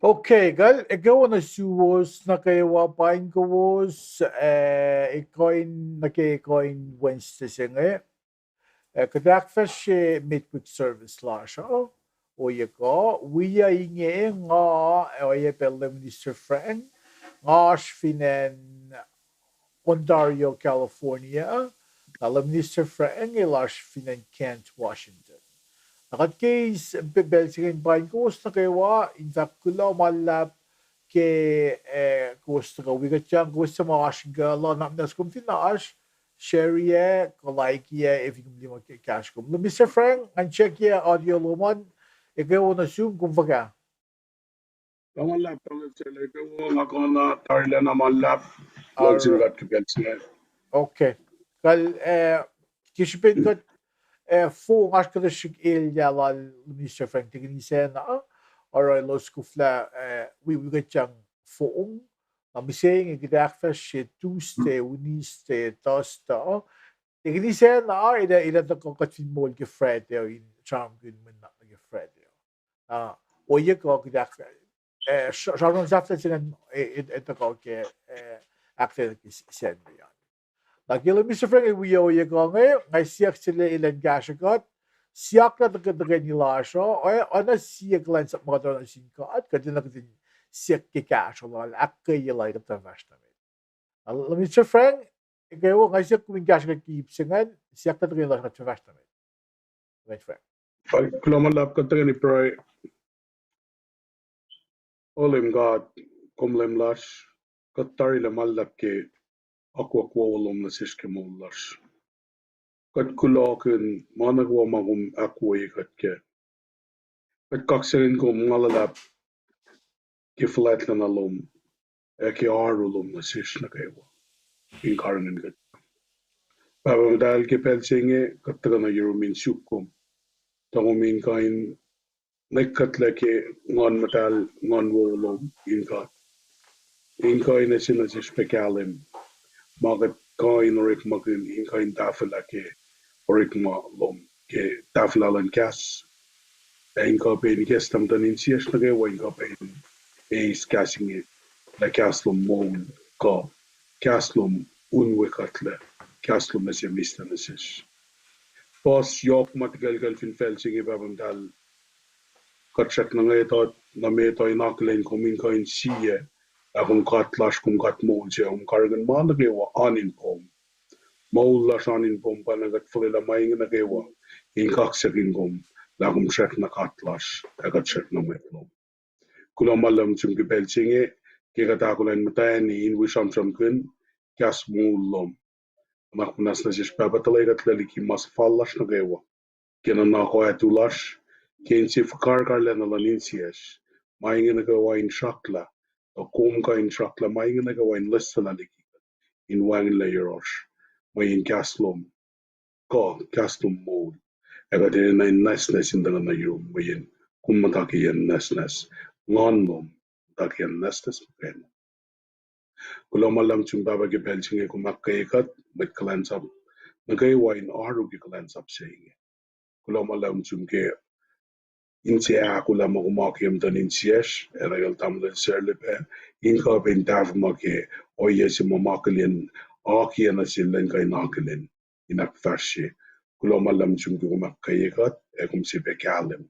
Okay, gal, ikaw na suwas na kayo pain ko was ikoin na kay ikoin Wednesday singe. Kadakfas midweek service la siya. O yako, we inge nga o ye Belém Minister Frank nga finen Ontario, California. Alam Minister Frank ilash finen Kent, Washington. Nakat case bebelsin bain ko na kayo in fact kula malap ke gusto ko wigat yang gusto mo asga la na nas kum tinash share ye ko like ye if you can mo cash kum Mr. Frank and check ye audio lumon ikaw na zoom kung baga Tamallap tamitsele ko ngakona tarila na mallap walsin or gat kibelsne. okay kal kishpin ko fu ngas ko shik il ya la Mr. Frank tigni sen na or los kufla we wigat yang fu I'm saying gedacht shit Tuesday, Wednesday, Thursday. Ik niet zeggen, nou, dat ik ook het vind mooi gefred, in charm kun men dat gefred. O je ook gedacht, Sharon Zafta zijn het ook acteur zijn. Nou, jullie Mr. Frank, we jou je gaan, hij zegt ze in gasje gaat. Siak na tagad ni Lasho, ana siak lan sa mga na sin ka at kadin na kadin siak ki cash wala akkay yelay ka vashta me. Mr. Frank, ikaw nga siak kung cash ka keep singan, siak na tagad lang ka vashta me. Right, Frank. Kulomallap katagani proy olim god kumlem lash katarila mallap ke akwa kwolom na siske mollash. Kat kulokun managwa magum akwa katke. Kat kakserin kum malalap ke flatlan alum ke arulum na sish na kaywa. In karangin kat. Babam dahil ke pelsinge katagana yurumin sukum. Tangumin kain Nekkatleke ngon metal ngon wolom inka ina sina si spekalim magat kain orik magin inka in tafelake orik ma lom ke tafelalan kas inka pein kestam tan in sias na ge wa inka pein eis kasing la kaslum mon ka kaslum unwekatle kaslum na siya mista na sis pos yok matgalgal fin felsing ibabam dal Katsak na ngayon na may tayo nakilain kumin kain siya akong katlash kung katmol siya kargan man nagawa anin pom maulas anin pom pa nagat fulila maing nagawa in kaksakin kum lakum siyak na katlash agat siyak na metlom kulamalam sum kibelsinge kikatakulan matayan ni in wisam kun kas mulom makmunas na siya papatalay katlalik mas fallash nagawa kinanako atulash Kensi fakar karlen alanin sias. Maingin nagawain shakla. O kum kain shakla maingin nagawain lista na liki. In wangin layerosh. Mayin kaslum. Ko kaslum mood. Ega din na nesnes in na yum mayin. Kum mataki yan nesnes. Ngon mom. Mataki yan nesnes pen. Kulamalam chung baba ke pelchinge kumakaikat. Met kalansap. Nagawain aru ki kalansap saying. Kulamalam chung ke Insia kula magumakiem dan insias, era yal tamlen serlepe, inka ben dav make, oye si mamakelin, aki na silen kay nakelin, inak farsi, kula malam chumki kumakayekat, ekum si bekalem,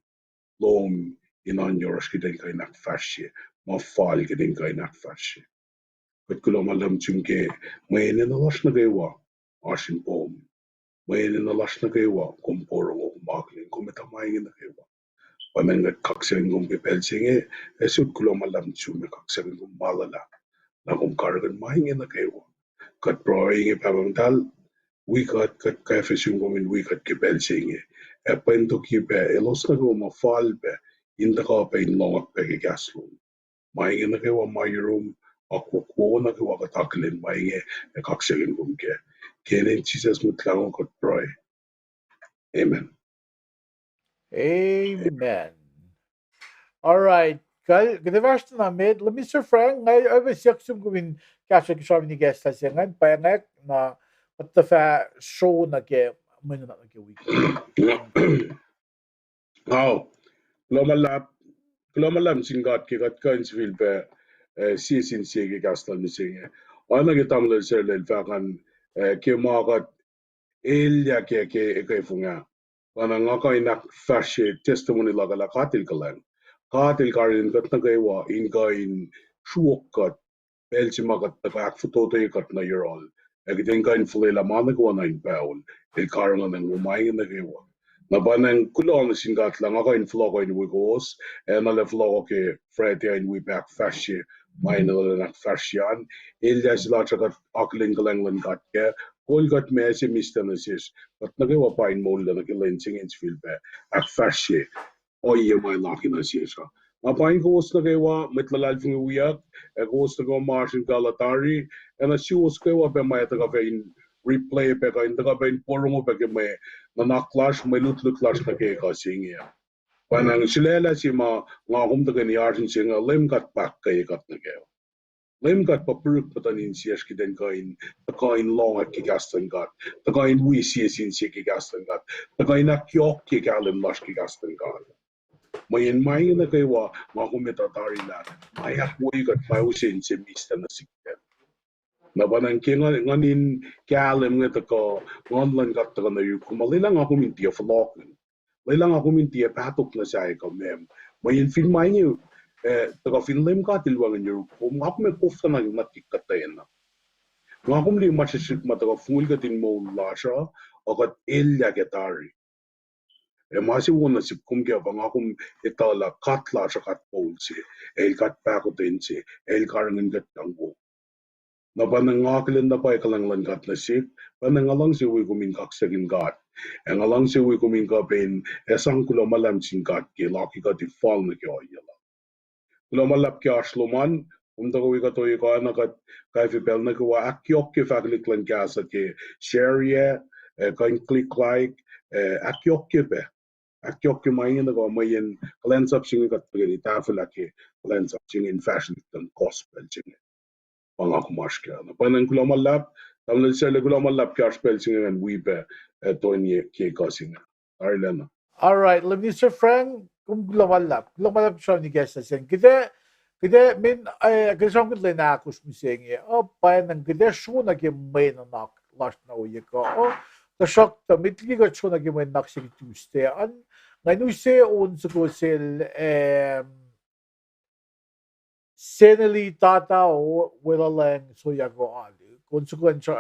lom inan yoros kiden kay nak farsi, mafal kiden kay nak farsi. Kat kula malam chumki, mayene na lash na gaywa, asin pom, mayene na lash na gaywa, kumporo kumakelin, kumitamayin na gaywa. Pamengat kaksen gum pipelsinge esut kulo malam chume kaksen gum malala na gum kargan mahinge na kayo kat proinge pabamtal we kat kafesun gum in we kat kipelsinge e pento kipe elos na gum falbe inda ka pa in longak pe gaslo mahinge na kayo mayroom ako ko na kayo kataklin mahinge e kaksen gum ke kenen Jesus mutlango kat proy amen. Amen. All right. Kada vashta na med, Mr. Frank, ngay over siyak sum kumin kasha kisha ni guest ha singan, payangak na patafa show na ke muna na ke week. Wow, lo malap Glömmer singat ke gat kains vil be sin sege gastal ni singe. Ana ke tamle serle fagan ke magat elia ke funga. Wana ngaka inak fashe testimony laga la katil kalang. Katil karin gat na gaywa in gain shuokat Belgimagat na kak fototo ikat na yerol. Egden kain fulela mana ko na in paul. El karangan ng umayin na gawa. Nabanang kulon singat lang ako in flogo in wigos, and ale flogo ke Friday in we back fashe, mine na fashion, ilya sila chakat akling kalanglan kat ke, kol gat me si Mr. Nasis, but nagawa pa in mold na kilensing in feel ba, ak fashe, o iya may laki na siya siya. Napain ko na gawa, mitlalal fung uyak, ko na gawa Martin Galatari, and as you was gawa ba may taga in replay pa ka, hindi ka ba in porong pa ka may, na naklash may lutluklash na kaya kasing iya. Panang silela si nga kumdaga ni Argentina nga lemgat pak kaya kat na kaya. Lemgat pa peruk patanin siyas kiden kain, takain long at kigastan gat, takain wi siyasin siya kigastan gat, takain akyok kikalim lash kigastan gat. Mayin na kaya nga kumitatari na, mayak wi gat mausin si mista na sikyan. Nabanang nganin kalim nga taka ngonlan gat taka na yung kumalilang ako minti of lokin. Lilang ako minti patok na siya ka mem. Mayin film niyo taka film ka tilwangan yung kum ako may kofta na yung matikatayin na. Nga ako may masisik mataka full ka tin mo lasha o kat ilya getari. Masi wona si kumkya bang ako itala katla sa kat polsi. El kat pakotin si el karangan gat tanggo. Na panangakilin na pa ikalanglan kat na sip, panangalang si Uy kumin kaksagin kat. Ang alang si Uy kumin kapin, esang kulamalam sin kat, laki ka ti fall na kyo yala. Kulamalap kya asluman, umtaka Uy katoy ka na kat kay fipel na kawa akyok ki fakliklan kya sa ki share kain click like, akyok ki pe. Akyok ki mayin na kawa mayin kalens up singin kat pagani tafila ki kalens up singin fashion tan gospel singin. Pangako maşka. Panen kulamalap, tamle sele kulamalap kâşpel singen wipe tonye ke kasingen. Arlena. All right, let me Mr. Frank, kung lumalap siya ni guest na siya. Kita, min, kasi ang kita na ako sumising pa nang kita siya na may na last na uya ko. Kasyak ta, mitli ka siya na may naksing Tuesday. Ngayon siya unsa ko sil, senali tata o wala lang so yago ali consequence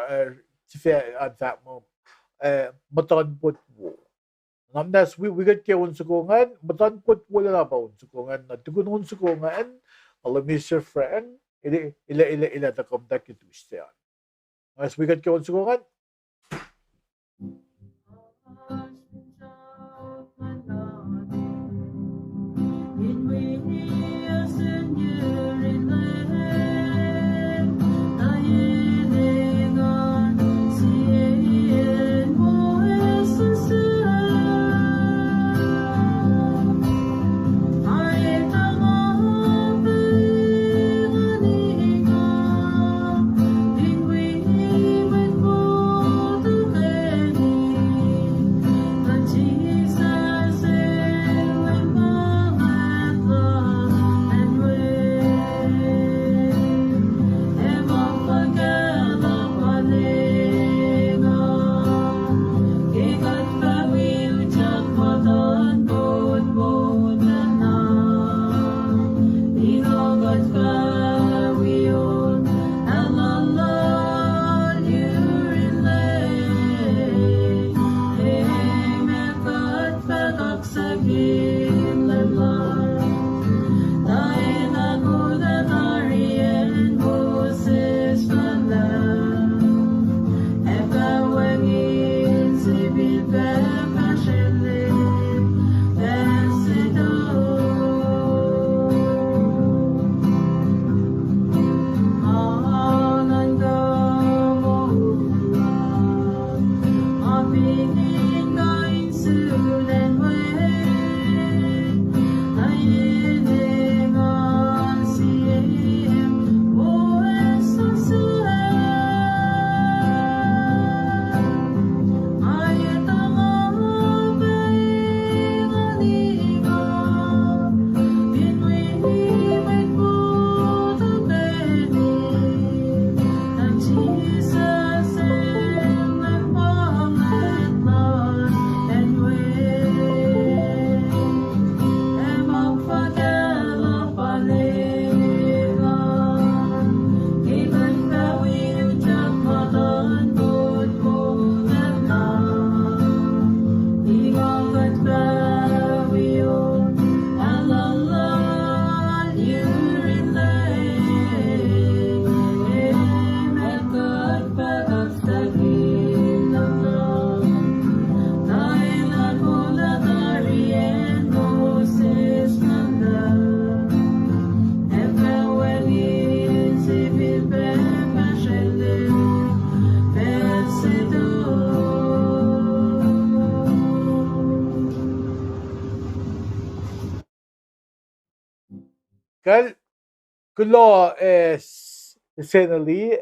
tife at that mo matan put wo namdas we got ke unsa ko ngan matan put wala na ba unsa ko ngan na tugon unsa ko ngan alam Mr. Friend ila ta kom ta kitu ste as we got ke unsa ko ngan Kal kulo senali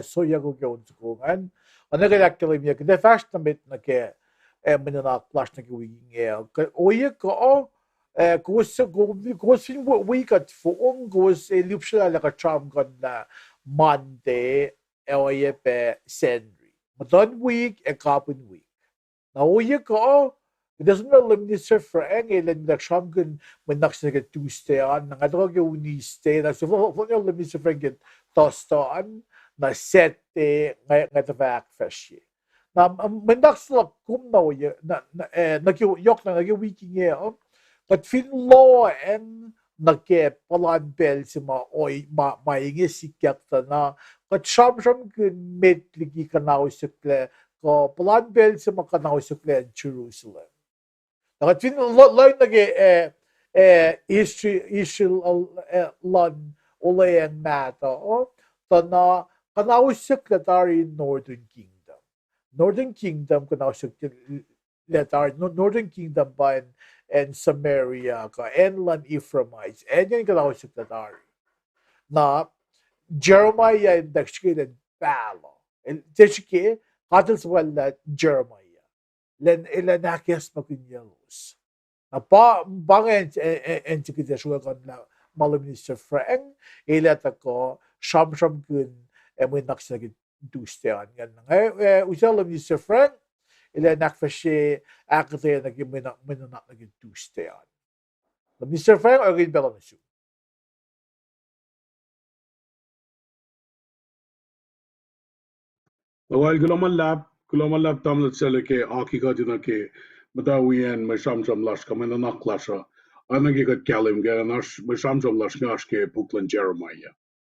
soya go gyonskungan. Ana galaktalim yak de fast mit na ke minna plash na ke winge. Oye ko gosin we got for goes lupsha la ka tram gon na Monday oye pe Sendri. Madon week e kapun week. Na oye ko doesn't minister for England na shamgun when nagsige Tuesday an nga drog yung Wednesday na so for yung minister for England tostaan na sette nga the back fish na mendaksla kum na oye na yok na weeking but fin law and nagke palan bel si ma oy maingin sikyak na kat sham kun medligi kanaw sukle ko palan bel si ma kanaw sukle in Jerusalem. Nakatwin loy nage history lan ulayan mata to na kanaw sukle dari Northern Kingdom. Northern Kingdom kanaw sukle Northern Kingdom ba and Samaria ka and lan Ephraimites and yan kanaw sukle dari. Na Jeremiah and dakshke balo. And teshke katils wala Jeremiah. Len nakes makinyalos. Na bangen en tikita shuga kan na Minister Frank ilat ako sham kun emin naksagit dustean gan usal Minister Frank ila nakfashe akte nagimina nagit dustean. Minister Frank agin belanasu. Well, global lab tamlet seleke akika dinake madawiyan mashamsham lash kamena naklasha. Anagi got kalim ganash mashamsham lash ngashke Brooklyn Jeremiah.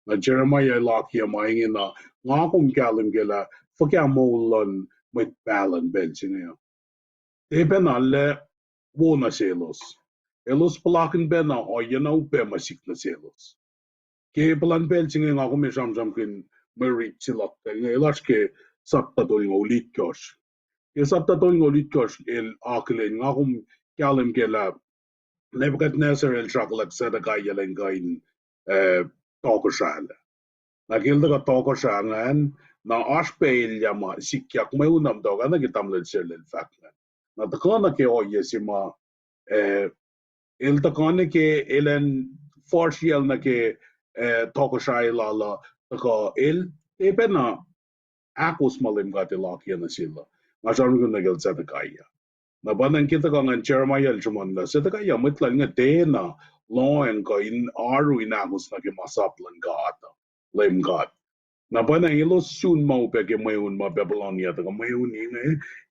Na Jeremiah lakia maingina ngakum kalim gela fakamolon mit balan benchine. Eben alle wona selos. Elos palakin bena o bema sikna selos. Ke pelan belching nga ako mesam kin meri chilak ngelash ke sapta doing olit kosh. Ke sapta doing olit kosh el akle nga ako kalim gela Nebuchadnezzar el chocolate sada kaya len gain toko shala. Na gilda ka toko shangan na ashpel yama sikyak meunam doga na gitamlel sel fakna. Na takana ke oye sima il takane ke elen forcial na ke toko shaila la taka il ebena akos malim gati laki na sila. Masyarong ko nagil sa takaya. Na banang kita ka nga Jeremiah el chuman la sa takaya mitla nga de na loen ka in aru inakos na ke masaplan gata. Lem gat. Na banang ilo soon mau pe ke mayun ma Babylonia taka mayun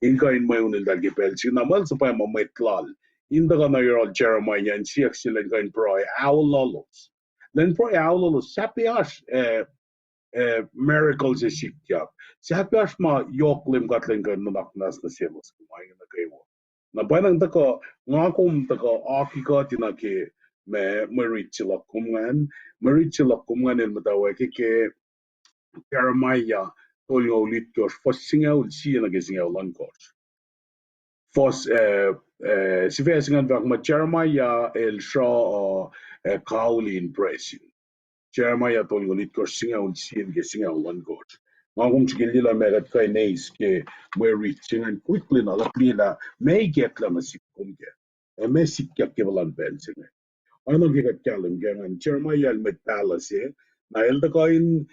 inka in mayun il dal ke pelsi na mal sa pa ma mitlal. Inda ka na your Jeremiah and siyak sila kain proy aulalos. Len proy aulalos sapias miracles is sikya. Sapias ma yoklim gatlen ka nunak nas na selos kumain na kayo. Na banang tako ngakum tako akika tinake me marichila kumangan el matawa ke Jeremiah tolyo lit kos fos singaw siya na gisingaw lang kos. Fos si fesingan vak ma Jeremiah el shaw kaulin presin. Jeremiah tolyo lit kos singaw siya gisingaw lang kos. Ngagum chigilila megat kay nays ke meri singan quickly na laplila may get la masikum ke. May sikyak ke balan ben singa. Ano gigat kalim gangan Jeremiah el metala na el da kain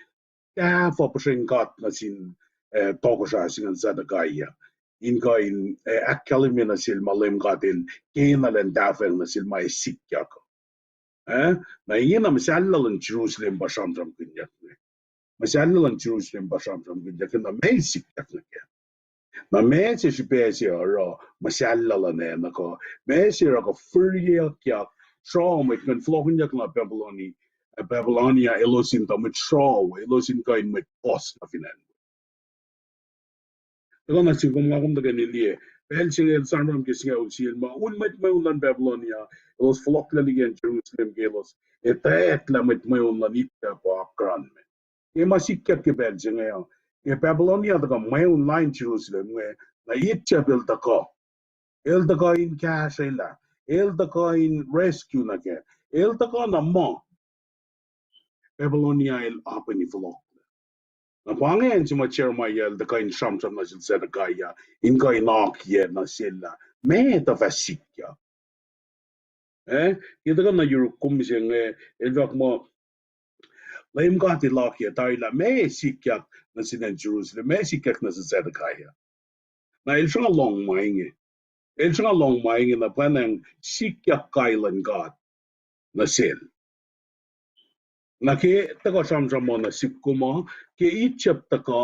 for got na sin tokosha sin zada gaya in gain akalim na sil malim gatin kinalen dafel na sil mai sikyak na yina misallalan Jerusalem bashamjam kinyak misallalan Jerusalem bashamjam kinyak na mai sikyak na mai se shipesi ro misallalan na ko mai se ro ko furyak yak so mit kan flogen yak na Babylonia elosin damit shaw elosin kain mit os na finan. Kalau nasi kumangkum dengan ini, pelcing el sanram kisah usil ma un mit maulan Babylonia elos flok lagi yang Jerusalem gelos etet la mit maulan ita pa akran me. E masih kat ke pelcing ya. E Babylonia daga maun line Jerusalem me na itcha bel daka. El daka in cash ela. El daka in rescue na ke. el ta ka na mo Babylonia el apani vlog na pangen si ma Jeremiah el da kain shamsam na sil sera kaya in kai nak ye na silla me ta vasikya ida ka na yuru kumseng el vak mo laim ka ti lak ye taila me sikya na sinan Jerusalem me sikya na sera kaya na el shanga long mainge el shanga long mainge na panang sikya kailan God na sel na ke ta ka shamsam mo na sikuma ke ichap ta ka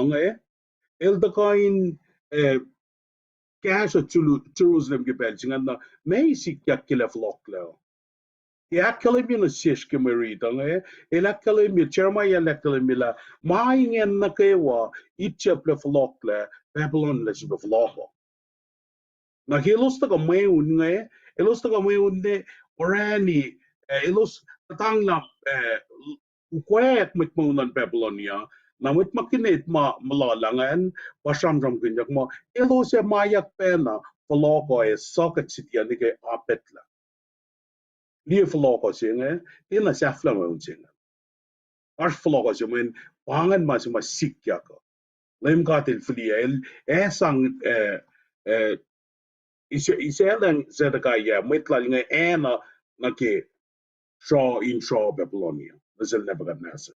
el da kain cash o Jerusalem gebelting na me sikya kila flokla Yakkalim na sish kemerita elakkalim Jeremiah lakkalim la maingen na kewa itchep le flokle Babylon le sibe floko na helos ta meun elos ta meun de orani elos tang la kwek mit munan Babylonia na mit makinet malalangan wasam ram kinyak mo elos e mayak pena floko e socket city ni ke apetla Lie verloren zingen, in la saflam zingen. Als verloren zingen, wangen maar ziek jakken. Lem gaat in vliegen, sang is lang zet ik ja, met la dingen na ke shaw in shaw Babylonia. Dat is never gaan nasa.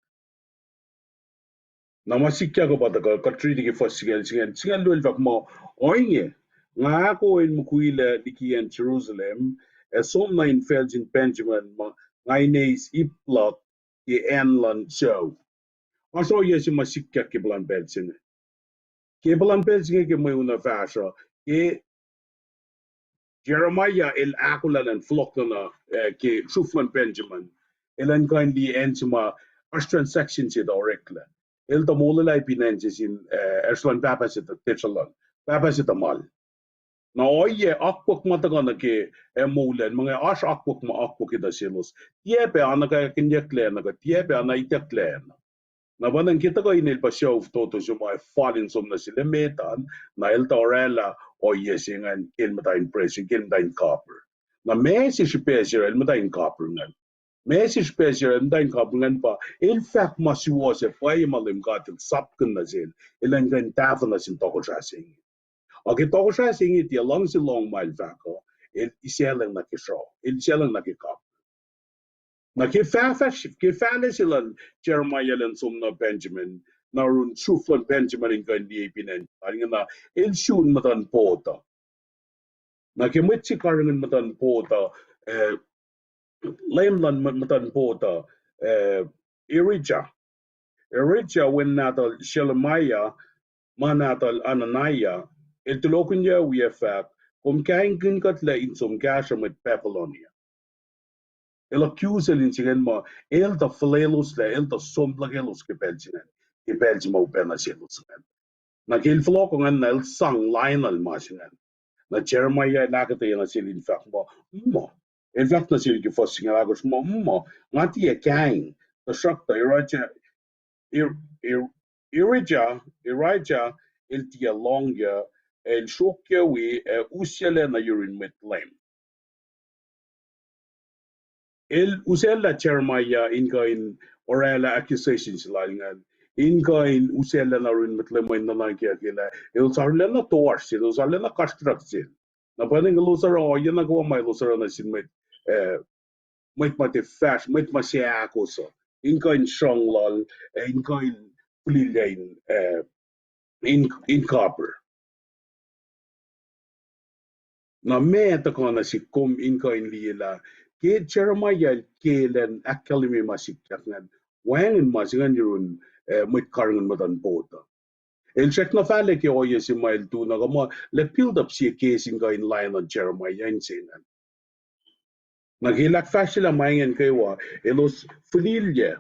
Na maar ziek jakken wat ik katri die vast zingen wil vak maar oinge. Nga ko in mukuile diki in Jerusalem. Som na in Belgian Benjamin, my name's Iplot, the Enland show. Also, yes, you must seek Kiblan Belgian. Kiblan Belgian, give me una fascia. Jeremiah el Akulan and Flockana, ke Shufman Benjamin. Elan kindly ensima Austrian sections it directly. El the Molai Pinensis in Ashland Babasit at Tetchalan, Babasit Amal. Na oye akpok matagana ke emulen mga as akpok ma akpok ida silos tiebe anaka kinjekle naga tiebe ana itekle na banang kita ko inil pa show toto suma falling som na sila metan na el torella oye singan kilmata impression kilmata in copper na mesi special elmata in copper ngan mesi special elmata in copper ngan pa in fact masiwose pa imalim gatil sapken na sil ilan kan tafna sin toko jasing Okay, toko siya singit ya long si long mile vako. El iselang na kisho. El iselang na kikap. Na kifale sila Jeremiah lan sumna Benjamin. Na run suflan Benjamin in kandi ipinen. Aling na el shun matan pota. Na kimit si karangan matan pota. Lemlan matan pota. Irija. Irija when natal Shelemiah manatal Ananiah. El tulokunya wiefak, kain kat la insom gasha met Babylonia. El accuse el insigen ma, el da flelos la, el da somplagelos ke Belgium o penaselos. Na gil flokongan na el sang Lionel masingen. Na Jeremiah nakata yana sil in fact mo. In fact na sil ke fosing agos mo, ngati e kain, da shakta Irija il tia longa el shokya we usiele na yurin met lem. El usella Jeremiah inga in orala accusations lalingan. Inga in usella na yurin met lem in na kya kila. El sarle na torsi, el sarle na construction. Na paning lusar o yan na gawa may lusar na sin met mate fash, met masya ako so. Inga in strong lol, inga in Flillain in copper. Na me ta kana si kom in ka in lila ke Jeremiah kelen academy masikyak ngan wangin masingan yun mit karangan matan bota. El check na fale ke oye si mail tu na kama le build up si case in ka in line on Jeremiah in sinan. Naghilak fashion maingen kaywa elos flilye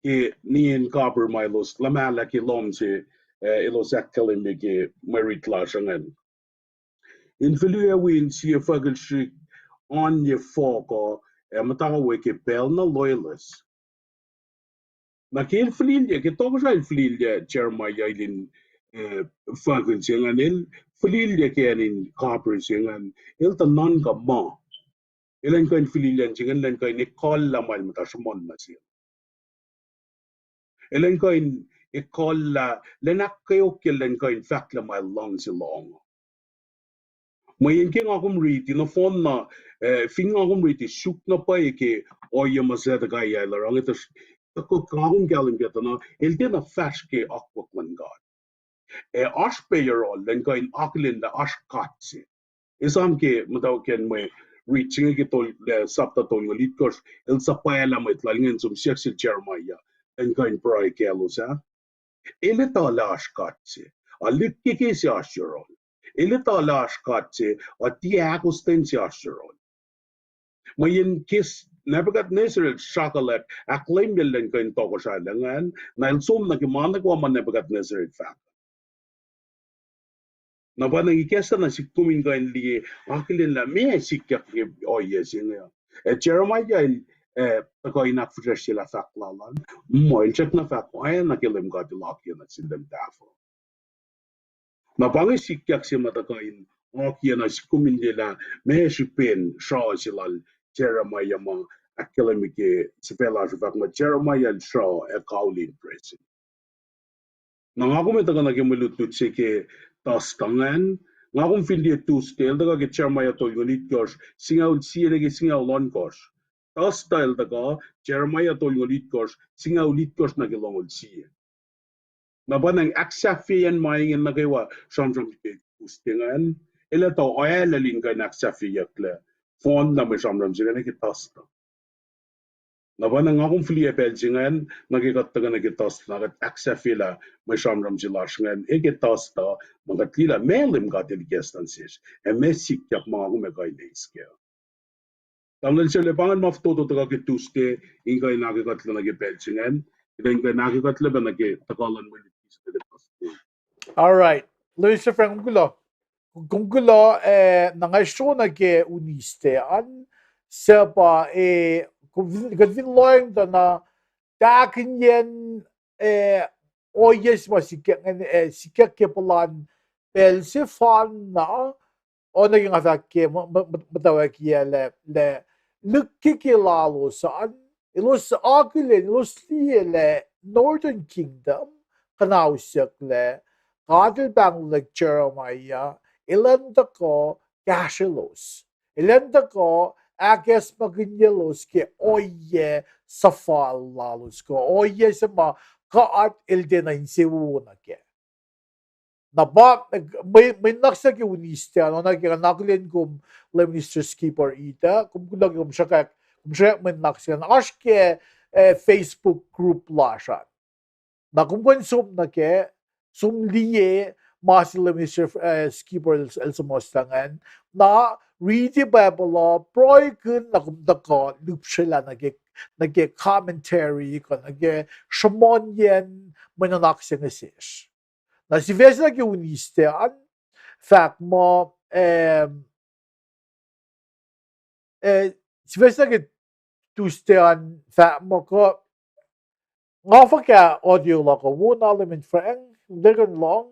ke ni in copper milos lamala ke lom si elos academy ke merit lasangan. In Philia win si fagelstrik on je foko mataga weke pel na loyalists. Na ke Philia ke toko sa Philia Jeremiah ilin fagel singan il Philia ke in copper singan il ta non ka ma. Ilan kain fililan jingan lan kain ikol la mal matasmon masil. Ilan kain ikol la lenak kayo kilan kain fak la mal long silong. Mayin king akum riti no phone na fing akum riti shuk na pa ke oya mazeda gaya la rang ito ko kagum galim geta na ilde na fash ke akwak man god. Ash payroll lan kain aklin la ash katsi. Isam ke mataw ken may reaching ke tol sapta tol ngolit kos el sapaya la may tlalingen sum siyak Jeremiah lan kain pray ke alusa. Ele tala ash katsi. Alik ke si ashrol. Ele tala ash katsi o ti agusten si ashrol. Mayin kis Nebuchadnezzar shakalet acclaim lan kain toko sa langan na el sum na kimana ko man Nebuchadnezzar fa. Na ba nang ikesa na si kumin kain liye akilin la me sikyak o yesin ya. Jeremiah tako inak fresh sila faklalan. Mo el check na fak ay na kilim ka tilak yan at sindem tafo. Na bangi sikyak si matakain okay na si kumin nila me si pen shaw sila Jeremiah ma akilimike si pela si fak ma Jeremiah shaw e kaulin presi. Nangako taga nagimulutut ke tas tangan ngakong findi Tuesday taga ke Jeremiah tolgonit kos singaw siya ke singaw lon kos tas style taga Jeremiah tolgonit kos singaw lit kos na gelongol siya nabanang aksafian maingin na kaywa samsam ke Tuesday ngan ila to oil lingka na aksafiyak le phone na may samsam siya ke tas Nabanang akong fili pelsingan nagikataga nagitas nagat aksafila may shamram silasngan ikitas ta magatila melim katil gestansis e mesik yak mga kumekay naiske. Tangal sila pangan maftoto taga kituste ingay nagikatla nagipelsingan ito ingay nagikatla ba nagitakalan mo litis All right. Luis Frank Gunggulo nangasyo nage uniste an seba gavin loing da na dakin yen oyes sikek kepalan pel se fan na o naging afak ke matawag le lukikilalo saan ilos akile ilos le Northern Kingdom kanawsyak le Kadil bang like Jeremiah ilanda ko gashilos ilanda ko ages maginyelos ke oye safal lalos ko oye sama kaat ildena insiwuna ke na ba may naksa ki uniste ano na kaya naglin kum le minister skipper ita kulag kum siya may naksa na aske Facebook group lashan na kumkonsum na ke sumliye masila Mr. Skipper el sumostangan na read Bible proy kun na kumdako loop sila nage commentary ko nage shamon yen mananak sinisish. Na si Vesna ki uniste an fact mo si Vesna ki tuste an fact mo ko Ngoffa ka audio lako wuna element frang digan long.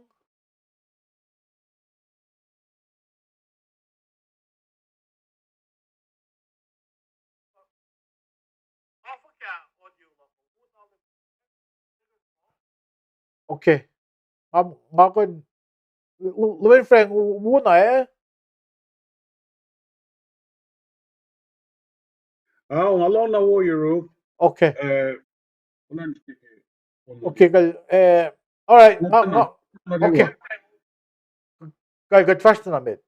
Okay. Ngakon element frang wuna along na wo Europe Okay. unan Okay kal all right. Okay. Kal trust na bit.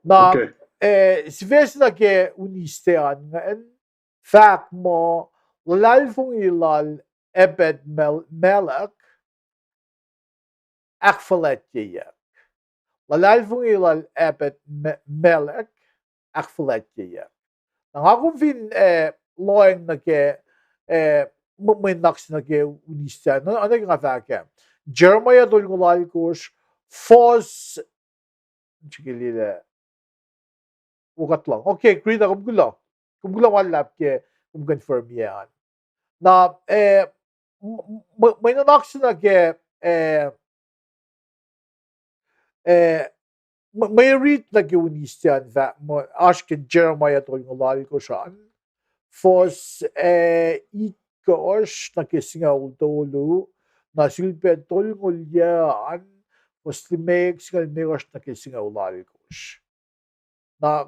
Na Okay. si Vesna ke uniste an fact mo lalfong ilal ebed melak akfalet ye. Lalfong ilal ebed melak akfalet ye. Nang akong fin loeng na ke may naks na ke uniste ano yung nga Jeremiah dol ngulal kosh fos chikilile ukat lang. Okay, krita kumgulang walap ke confirm yan. Na may nanaks na ke may read na giwinistian that mo ashkin Jeremiah tol ngolali ko saan fos ikosh na kisinga ultolu na silpe tol ngolyaan fos limek singal megosh na kisinga ulali kosh na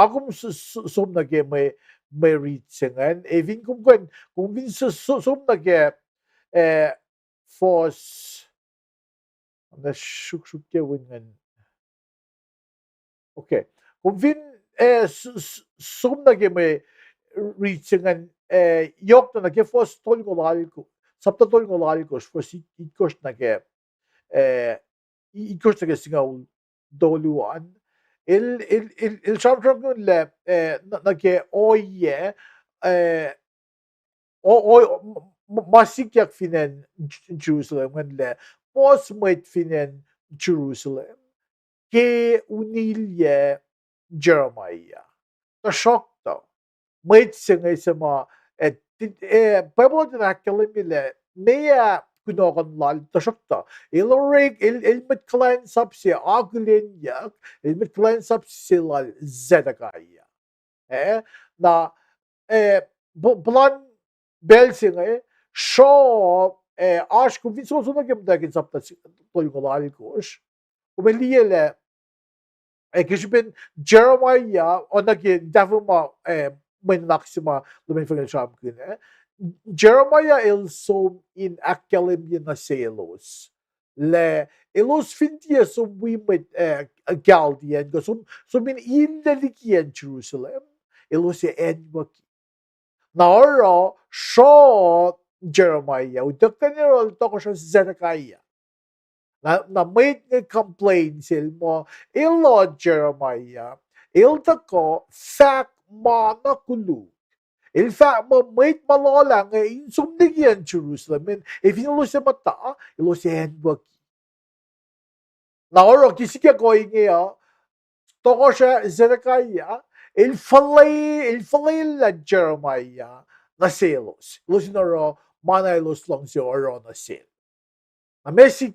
akum sum na ge may read singan evin kung vin sum na ge fos na shuk ge wingan. Okay. Kung vin sum na may reachingan yok na nage fos tol ngolali ko sapta tol ngolali ko fos ikosh na ge ikosh na ge singaul doluan il shamsham nun le nage oye masikyak finen Jerusalem ngan le pos mait finen Jerusalem ke unilye Jeremiah. The shock though. Mait singay sa mga Bible na kalimile neya kunokan lal the shock though. Ilmet klein sapsi agulin yak ilmet klein sapsi lal Zedekiah. Na blan bel singay show ash kung vinso so nagimdagin sapta tolgolal kosh. Umeliele kishbin Jeremiah on again davuma when maxima lumen for sham kine Jeremiah also in akalim na selos le elos fintia so we met galdian go so min in the Jerusalem elos enwak na show Jeremiah udaktanero to ko Zedekiah na may complain mo ilo Jeremiah ilta ko fact mana kulu il fact mo may malola nga insumdigyan Jerusalem if ilo siya mata ilo siya handbook na oro kisika ko inge to ko siya Zedekiah il falay la Jeremiah na selos ilo siya ro mana ilos lang siya oro na sel Messi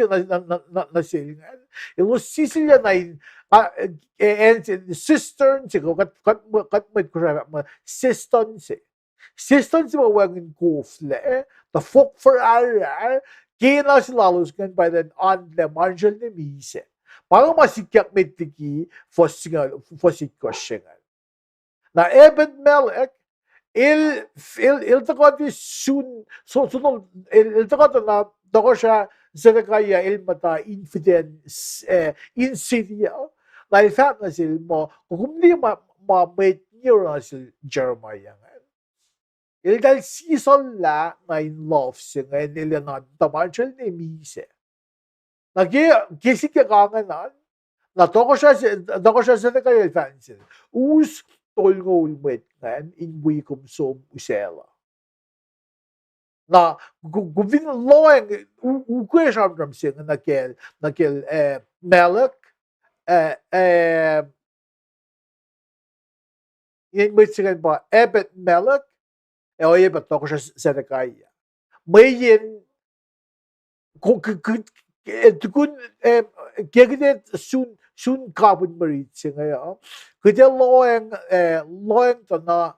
na silingan. Ilo Sicilia na and cistern sigo kat med cistern si. Cistern si mawagin kufle. The folk for ara kina silalos kan by the on the margin ni mise. Parang masikyak medtiki fosikosyengan. Na Ebed Melech il takot soon so il takot na doko siya Zedekiah il mata infidel in Syria na il fact na sil mo kung hindi ma-mate niyo na sil Jeremiah il dal season la na in love siya ngayon il na tamanchal ni mise gisik ka nga na doko siya Zedekiah il fact sil us tolgo ulmet ngayon in wikum som usela na guvin loeng ukwe shamdram sing nakel Melech yung may singan ba Ebed Melech o Ebed to ko siya Zedekiah may yin kun kegnet sun kabun marit singa kaya loeng to na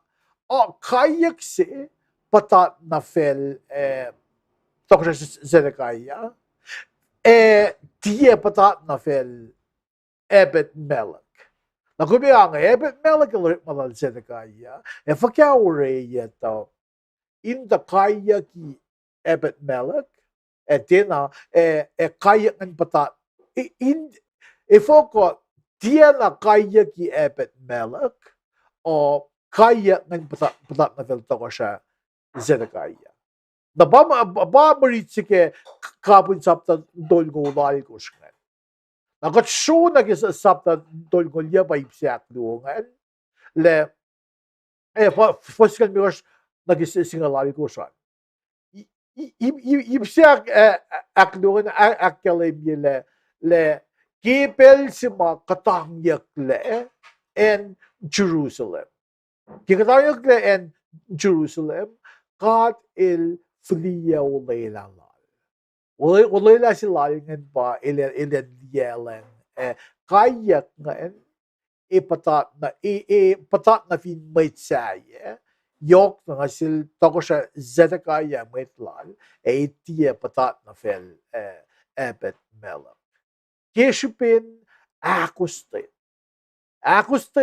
kayak si patat na fel Dr. Zedekiah tiye patat na fel Ebed Melech na kumiang Ebed Melech ilit malal Zedekiah fakyaure yeto in the kaya ki Ebed Melech tina kaya ng patat in ifoko tiye na kaya ki Ebed Melech o kaya ng patat na fel to ko siya Zedekiah. Na ba marit sige kapun sapta dolgo lal ko siya. Nakat show nag-sapta dolgo liya ba ipsiak luongan. Le fosikal miros nag-singalali ko siya. Ipsiak akluongan akkalay le kipel si mga katangyak le and Jerusalem. Kikatangyak le and Jerusalem God il flia ulay lalal. Ulay la silalingan pa ilan yelen kayak ngayon patat na fin may tsaye yok na sil toko siya zetakaya may tlal tiya patat na fel ebet mela keshupin akustin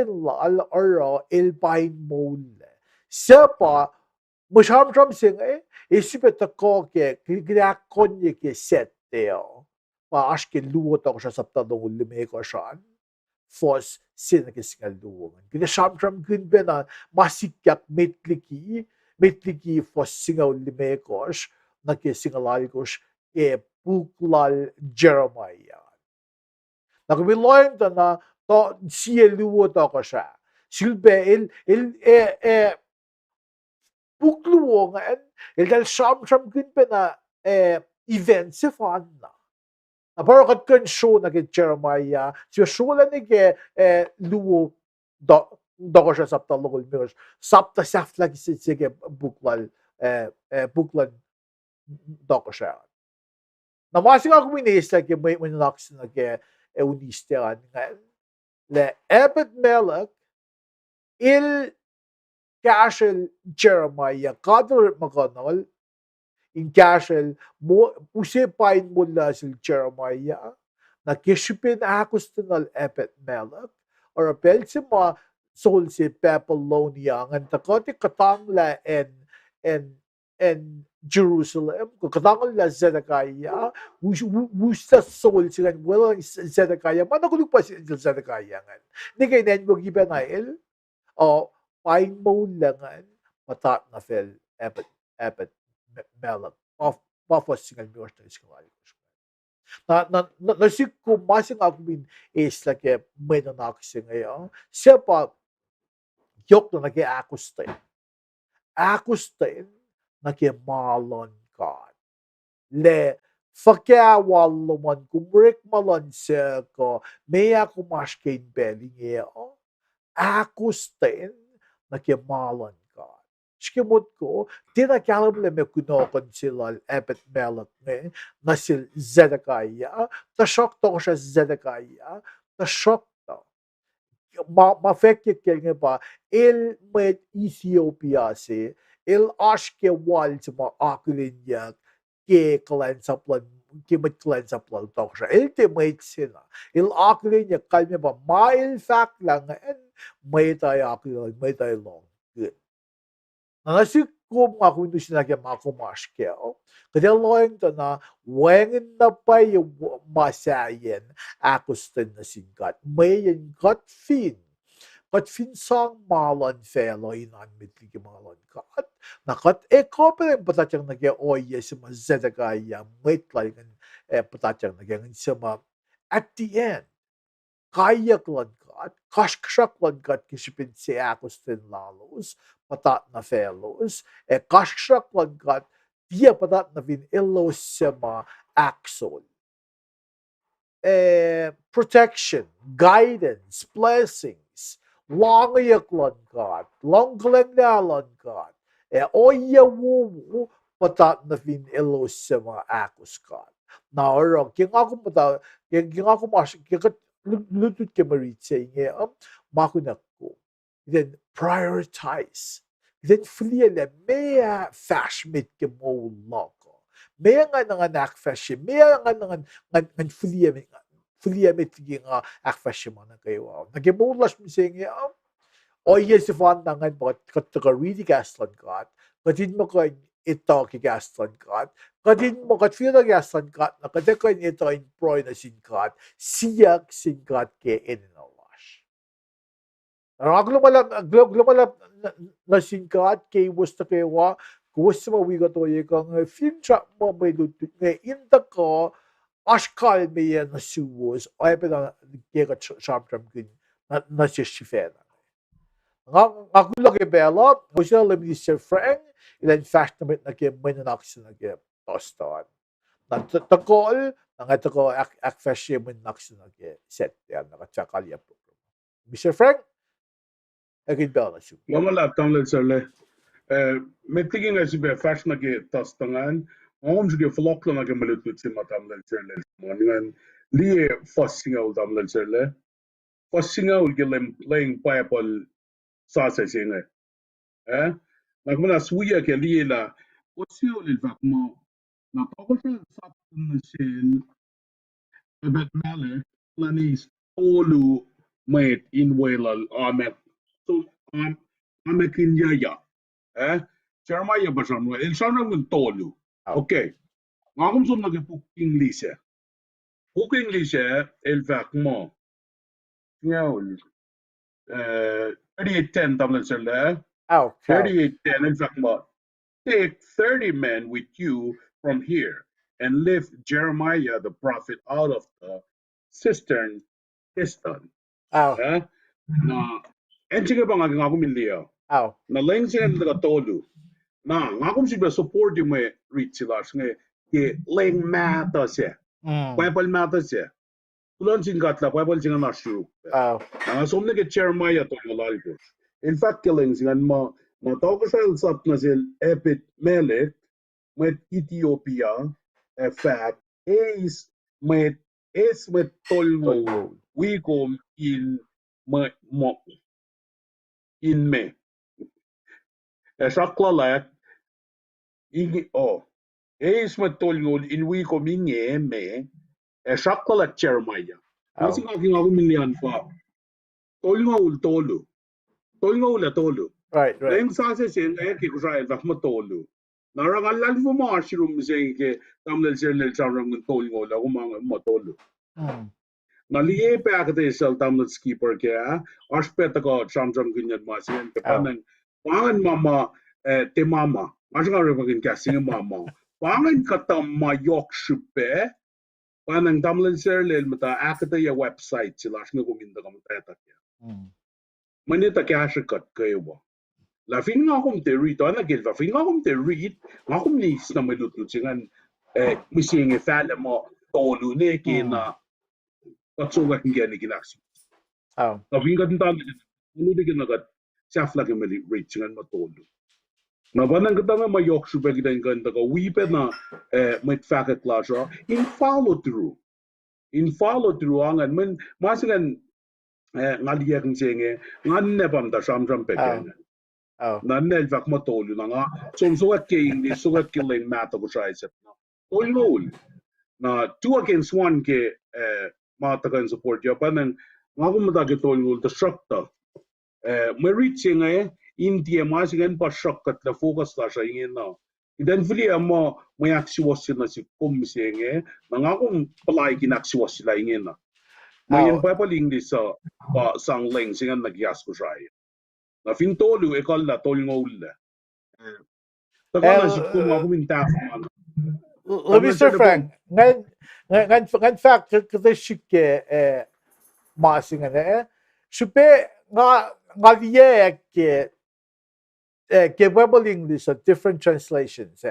lal oro ilpain mole sepa masham sing isipet ko ke kigrak konye ke set teo pa ashke luo toko siya sapta dong lume ko siyan fos sinakis nga luongan. Kaya siyam kun na masikyak metliki fos singaw limekos na kisingalalkos puklal Jeremiah. Nakabiloyin ta na to siya luo to ko siya. Silbe pukluongan dal siyam kun na event si fan na. Aparo kat kan show na kay Jeremiah, siya show lang ni kay luo ko siya sapta lokal mirrors. Sapta saft lagi sige buklal ko siya. Namasing ako minis like may naks na kay unistean nga le ebet melak il casual Jeremiah kadar makanal in casual mo usipain mula sil Jeremiah na kishipin akustinal epet melak or apel si ma sol si Babylonia ang takoti katangla en Jerusalem katangla la Zedekiah wusta sol si kan wala Zedekiah manakulog pa si Zedekiah ngan ni kay nen mo gibanail o pain mo langan patat na fel epet melak pafos singal mi orta iskalali na si kumasing ako min is like may nanakasing ngayon siya pa yok na nag-akustin nag-malon ka le fakawal naman kumrik malon siya ko may ako maskin beling ngayon akustin nag-malon Skimot ko, tinakalam le me kunokon sila epet melak na sil Zedekiah, ta-shock to ko siya Zedekiah, ta-shock to. Ma-fekit kaya nga pa, il met Ethiopia si, il ashke wal sa mga akulin niya, ke kalensaplan, ke met kalensaplan to ko siya. Ultimate sila. Il akulin niya, kalmi ba, ma-il fact lang, may tayo akulin, may tayo long. Good. Nasi ko mga kung sinagya mga kumaskeo. Kaya loyang to na wengin na pa yung masayin akustin na singkat. May yung kat fin. Kat fin sang malon fellow inanmitli yung mga lon kat. Na kat koperen patatyang nagya oye sa mga Zedekiah. May tlayan patatyang nagya sa mga at the end. Kayak lan kat, kashkshak lan kat kisipin si akustin lalos, patat na fellows, kashkshak lan kat, dia patat na vin illos sa mga axol. Protection, guidance, blessings, longayak lan kat, longkalang na lan kat, oya wuwu, patat na vin illos sa mga akus kat. Na orang, kaya ako patat, kaya ako masik, lutut ke maritse inge makunak ko. Then prioritize. Then fliele mea fashmit ke mo loko. Mea nga nanganak fashion. Mea nga nangan fliele mit nga akfashion mo na kayo. Nagimulas mo siya inge oye si fan nangan bakit kataka really gaslan kat. Katin mo ko ito kigaslan kat. Kadin mo kat feel na gaslan kat na kataka ito in proy na sinkat siyak sinkat ke ininawash. Aglumalap na sinkat ke wasta kewa kuwasta mawiga to ye kang film trap mo may lutut nga inta ko ashkal me yan na suwos ay pa na kaya sharp-sharp kin na siya shifena. Ako lagi bela, ko siya lamig siya Frank, ilan fast naman na kaya may nanaksin na kaya tostan. Nagtatakol, nangatako ak-fast siya may nanaksin na kaya set yan, nakatsakal yan po. Mr. Frank, agad bela na siya. Wala tamlet sirle. Med thinking as you be fast na kaya tostangan, om sige flok na kaya malutut si matamlet sirle. Mga Lie first single damlan serle. First single gilem playing Bible sasa singe. Eh? Nagmana suya ke lie la. What's your little mo? Na pagkakal sa sil ebet male lanis olu made in Wailal amet. So amekin yaya. Eh? Jeremiah basam el sana ngun tolu. Okay. Ngagum som nagipuk English. Book English el mo. Ngaul. 3810 tamlan sila. Okay. 3810 in fact mo. Take 30 men with you from here and lift Jeremiah the prophet out of the cistern. Oh. Na enchige ba nga kumiliya. Oh. Na leng sila nga tolu. Na nga kum siya support yung may reach sila nga ke leng mata siya. Bible mata siya. Tulan sing gatla Bible sing na shuru. Oh. Na somne ke Jeremiah to malali ko. In fact killing sing ma tawag sa sap na sil epit melek met Ethiopia fact is met tolmo we come in mo in me. Sakla la inge is met tolmo in we come in me. Sakla la Jeremiah. Nasi aking ako milian pa. Tolmo tolu. Tolmo la tolu. Right. Leng sa se sen ki kusay vakma tolu. Narangalan mo mushroom saying ke tamlel sernel sarang tolmo la kumang matolu. Naliye pe akate sel tamlet skipper ke aspeta ko sramsram kinyat masin ke panang pangan mama te mama asga rebakin kasing mama pangan katam ma yok shupe panang tamlet sernel mata akate ya website sila asga kuminda kamata ya manita ke ashikat kayo la fin nga kum te read ana gel va fin nga kum te read nga kum ni na melutut singan missing e fala mo tolu ne ke na patsuga kinga ni ginaksi na fin ga tan ni de ginagat safla ke meli read singan mo tolu na banang katanga ma yok super gidan kan ta ko we pe na met faka class in follow through ang men masingan ngaliya kung senge ngan ne pam da sam pe ken na nel vak matolu na nga so at ke English so at ke len math ko try set na all na 2 against 1 ke mata kan support ya panan nga ko mata ke tol the structure me reaching India mas gan pa shock kat la focus la sa ingin na idan fili amo may aksi was na si kum senge na nga ko palay kin aksi was la ingin na mayin pa English sa pa sang leng singan nagyas ko try na fin tolu e kal la tol ngol Mr. Frank, ngan fact kada shike masingan shupe nga ke Bible English different translations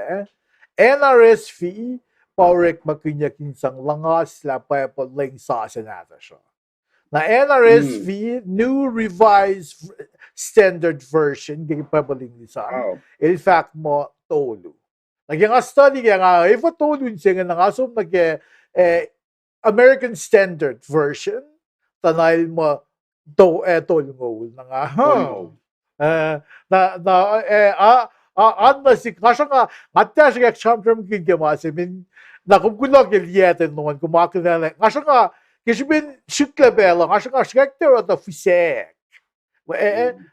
NRSV paurek makinyakin sang langas la Bible leng sa senata siya. Na NRSV New Revised Standard Version kay Bible English in fact mo tolu. Nagyang study nga if tolu siya nga asum American Standard Version tanay mo tolu anlasik nga nga siya champion kingemasimin na kumkulog yeten noon kumakilala nga nga Kishbin şıklebela, aşağı şıkter da fisek.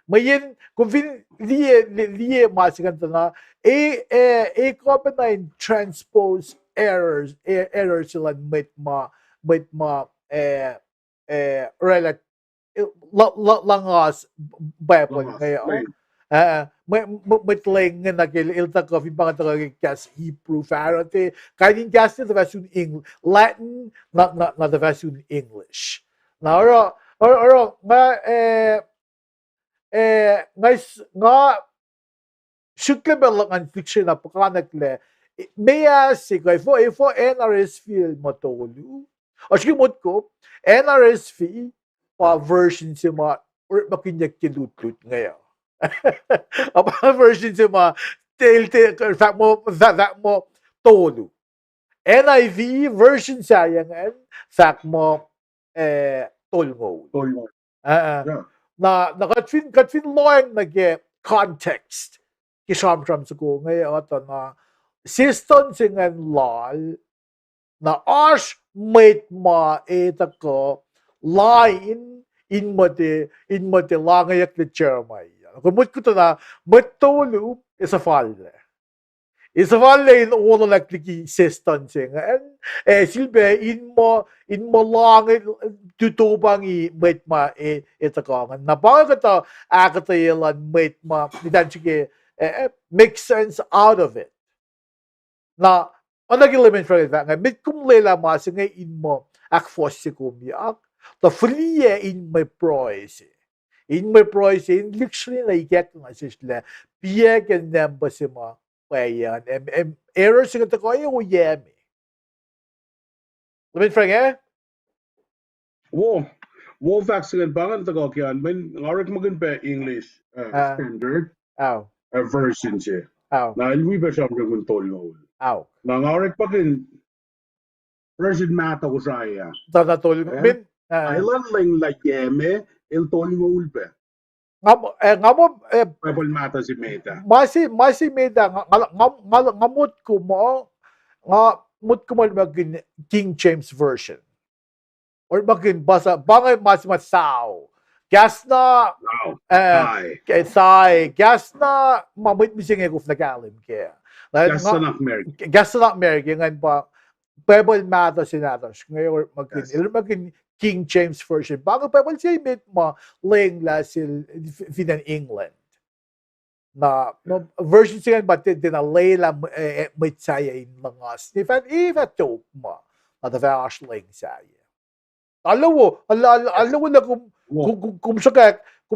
Mayin kuvin liye masigantana combine transpose errors sila mit ma relative langas Bible kaya mit leng na ilta ko fin pangatag kas Hebrew Pharisee kainin kas the version in Latin not the version English na oro nga shukle ang fiction na pakanakle meya si ko ifo NRSV matolu o sige mod ko NRSV pa version si makinyak kilutlut ngayon apa version si fact mo tolu NIV version sayangan sak mo tolmo. Na katfin loeng nage context kisam ko ngayon ato na siston singan lal na ash mate ma eta ko line in mate langayak the chermay. Kumut ko to na matolu is a falle. Is a falle in all electric systems and silbe in mo lang tutubang I mate ma eta ko na bago to akatayelan mate ma nidan sige make sense out of it. Na nag-element for that nga mit kum lela mas nga in mo ak fosse kum yak the free in my price in literally na iket nga sisle piek and number si mo payan error sing to ko yung yemi element for nga wo vaccine bangan to ko kyan men ngarik magin pa English standard version siya na ilwi ba siya magin tolno na ngarik pagin version mata ko saya na tolno min Island lang la yeme el tolno ulpe ngamo Bible mata si meta masi meta ngamot ko mo ngamot ko mo magin King James version or magin basa bangay mas masaw gas na sai gas na mamit mising ko nagalim kaya gas na America ngayon pa Bible mata sinatos ngayon magin King James version bago Bible siya mit mo laying la sil finan England na version siya ba dinalay la mit saya in mga snifan even to mo na the vash laying saya alawo na kung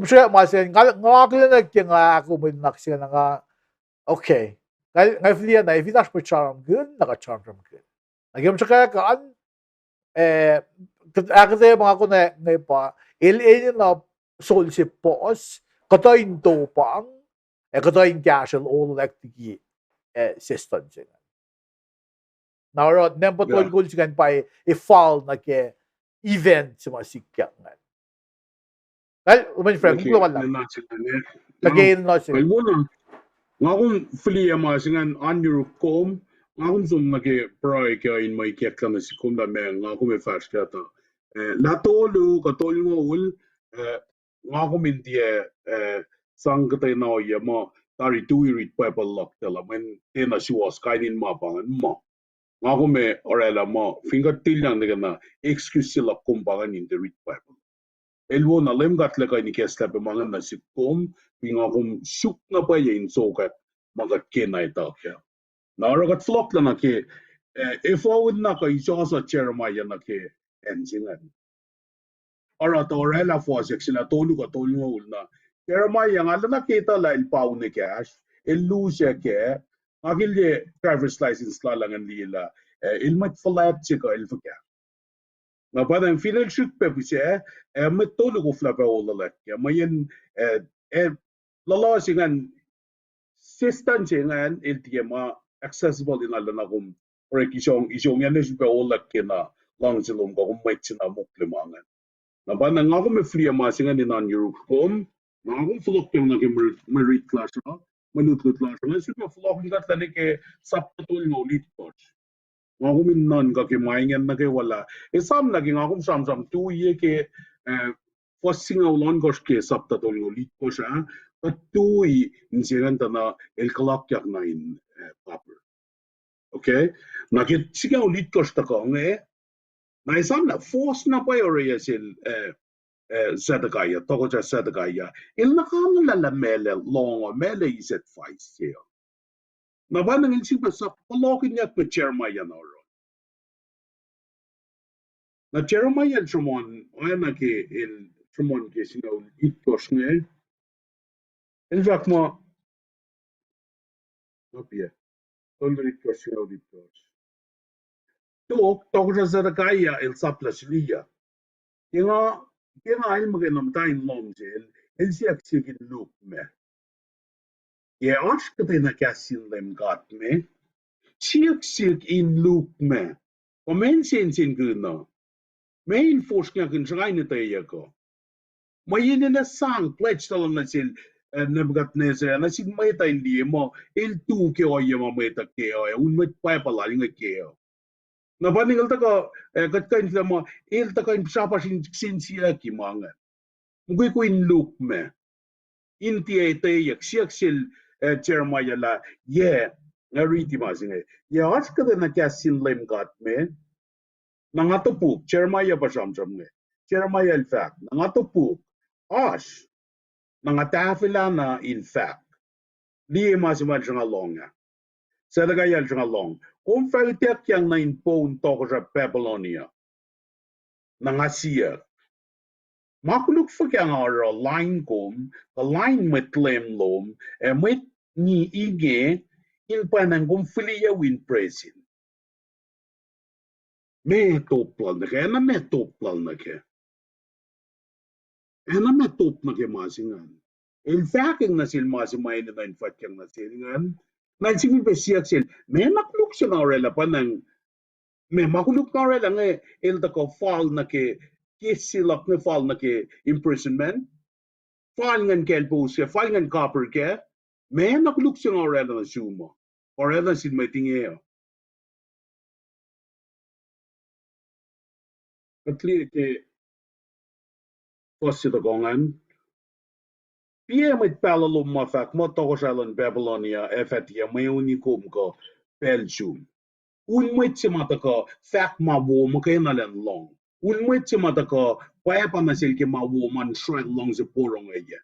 siya masin ngakala na kaya ako may naksiya na nga okay ngay fliya na if that's per charm good naka charm good nagyam siya kaya kaan akate mga ko na pa ilin na sol si pos katayin to pang katayin casual all electric system siya narod nempo tol gul siya pa fall na ke event sa mga sikya nga well uman friend kung wala again no siya nga kung fliya masingan on your com nga kung sum nage proy kaya in may kaya na si kunda men nga kung may fast kata latolo katol mo ul nga kung mintiye sang katay na ya mo tari tuwi rit people lock tela men tena si was kainin mapangan mo nga kung may orela mo finger tilang na excuse sila kumpangan in the rit people elwo na lem gat leka ni kesta pe mangan na sikom pinga kum suk na pa yin sokat magat kenai ta kya na ragat flok na ke if would na ka iso sa chermaya na ke ensingan ora to rela fo section tolu ka tolu na chermaya ngala na kita la il pau ne cash el lose ke agilye driver's license la langan lila il mat flat chika il fuka na parang final shoot pe siya met tolo ko flapa ola lek ya mayen lalo singan system singan LTMA accessible in ala na kum or isong yan is pe ola kina lang silom ko kum may sina muklimangan na parang nga ko me free ma singan in an Europe kum na ko flok yung naging merit class na manutut class na siya flok ng katlan ke sapatol ng ulit coach nga kumin non ka kimaingan na kay wala sam naging akong sramsram 2 year ke posting ulon gosh ke sapta tol ulit ko siya at 2 insiran na el kalakyak na in paper okay nakit siya ulit ko siya ko nga na sam na force na pa area sil sadagaya toko ja sadagaya il nakam la mele long mele is advice here na ba nang siya sa palokin niya ko chairman yan oro na Jeremiah Tremon, ana ke el Tremon ke sino itos ne. In fact mo opia. Only itos sino itos. To ra za kaya el saplas liya. Kina ay maganam tayo lom jel. El siya sigin loop me. Ye ask ka na kasin lem got me. siak in look me. O mensen sin guna. Main forskning kan schreine tayako. Mayin na sang pledge talon na sil Nebuchadnezzar na sin meta hindi mo il tu ke o yema meta ke o un met pa pala nga ke o. Na baningal ta ko kat kain sa mo il ta kain sapa sin siya ki manga. Mugui ko in look me. Inti ay tayak siyak sil Jeremiah la nariti masinge. As ka na kya sin lem gat me. Nangatupuk Jeremiah pa sramsram me. Jeremiah in fact nangatupuk as nangatafila na in fact. Di masimal siya longa. Sa dagayal siya long. Kung fagtiyak yang na impon to sa Babylonia. Nangasiya. Makuluk for kang ara line kom, the line met lem lom, and met ni inge in panangum filia win presin. Me topplan na ke, ena me topplan na ke. Ena me top na ke masingan. El faking na sil masimayin na infatyang na silingan. Na singin pa siyak sil, me makuluk siya nga orela panang, me makuluk na orela nga el da ko fall na ke, kisilak na fall na ke imprisonment. Falngan kelpos ke, falngan copper ke, may nakuluk siya nga na sumo. Or na sin may tingeo. Katli ke, kosi da gongan, pia may palalom mafak, mo toko shalan Babylonia, efetia, may unikum ko, Belgium. Un may tsimata ko, fak ma wo mo kayo nalan long. Un may tsimata ko, kaya pa masil ke ma wo man shred long sa porong aya.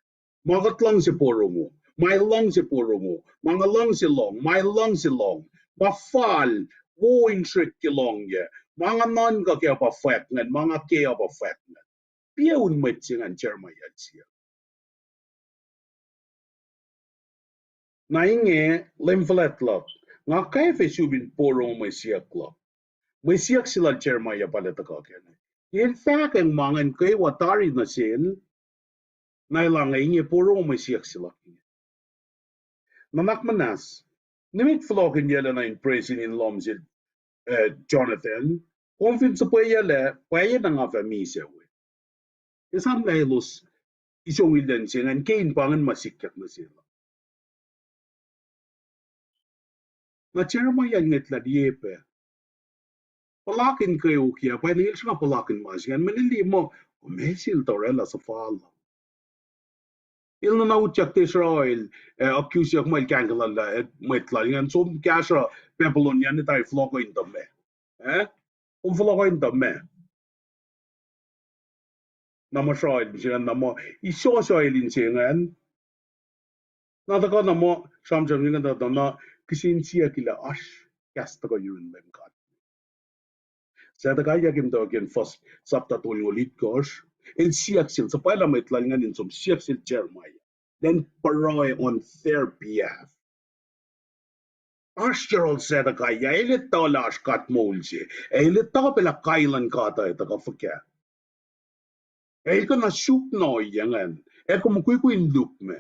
Magat lang si poro mo. May lang si poro mo. Mga lang si long. May lang si long. Mafal. Woing trick ki long ye. Mga non ka kaya pa fat ngan. Mga kaya pa fat ngan. Pia un met singan Jeremiah siya. Na inge lemflet lot. Nga kaya fe subin poro mo may siyak lot. May siyak sila Jeremiah pala ta ka kaya. In fact, ang mga kaya watari na sin. Na ilang inge poro mo may siyak sila. Nanak manas, nimit flocken yella na in praising in lomzid Jonathan, confident sa pwede na nga famisa we. Isang lailos isong ilan siya, kain pangan masikyak na sila. Na Jeremiah ngit la diepe, palakin kayo kaya, pwede ngil siya palakin masiyan, manili mo, umesil torela sa fala. Il na utjak te Israel accuse yak mal kankala metla ngan som kasha Babylonia ni tai floko in me floko in me na mo Israel sigan na mo iso Israel in sigan na ta ko na mo samjam ni da na kisin sia kila ash kasta ko yun lem kat sa da kaya kim to again first sapta to ulit gosh in siak sil sa pala metla ngan in som siak sil Jeremiah then paroy on their behalf. Ashgerol said a guy, Elit Talash cut molesy, Elit Tapela Kailan kata ito ka fuka. El ka na shoot no yangan, kumukuin loop me.